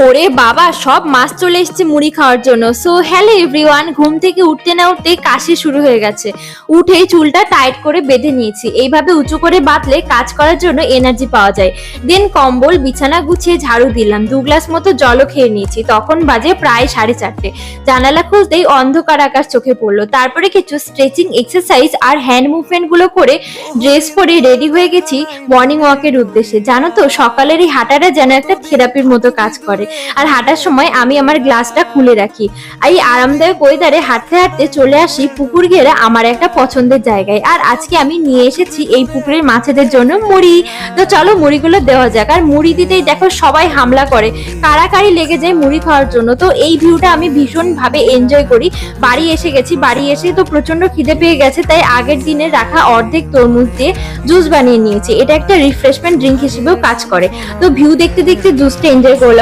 ওরে বাবা, সব মাছ চলে এসেছে মুড়ি খাওয়ার জন্য। সো হ্যালো এভরিওয়ান, ঘুম থেকে উঠতে না উঠতে কাশি শুরু হয়ে গেছে। উঠেই চুলটা টাইট করে বেঁধে নিয়েছি। এইভাবে উঁচু করে বাঁধলে কাজ করার জন্য এনার্জি পাওয়া যায়। দেন কম্বল বিছানা গুছিয়ে ঝাড়ু দিলাম, 2 গ্লাস মতো জলও খেয়ে নিয়েছি। তখন বাজে প্রায় 4:30। জানালা খুলতেই অন্ধকার আকাশ চোখে পড়লো। তারপরে কিছু স্ট্রেচিং এক্সারসাইজ আর হ্যান্ড মুভমেন্ট গুলো করে ড্রেস পরে রেডি হয়ে গেছি মর্নিং ওয়াকের উদ্দেশ্যে। জানো তো, সকালের এই হাঁটাটা যেন একটা থেরাপির মতো কাজ করে। আর হাঁটার সময় আমি আমার গ্লাসটা খুলে রাখি। এই আরামদায়ক ওয়েদারে হাঁটতে হাঁটতে চলে আসি পুকুর ঘেরা আমার একটা পছন্দের জায়গায়। আর আজকে আমি নিয়ে এসেছি এই পুকুরের মাছেদের জন্য মুড়ি। তো চলো মুড়িগুলো দেওয়া যাক। আর মুড়ি দিতেই দেখো সবাই হামলা করে, কাড়াকাড়ি লেগে যায় মুড়ি খাওয়ার জন্য। তো এই ভিউটা আমি ভীষণ ভাবে এনজয় করি। বাড়ি এসে গেছি, বাড়ি এসে তো প্রচন্ড খিদে পেয়ে গেছে, তাই আগের দিনে রাখা অর্ধেক তরমুজ দিয়ে জুস বানিয়ে নিয়েছি। এটা একটা রিফ্রেশমেন্ট ড্রিঙ্ক হিসেবেও কাজ করে। তো ভিউ দেখতে দেখতে জুসটা এনজয় করলাম।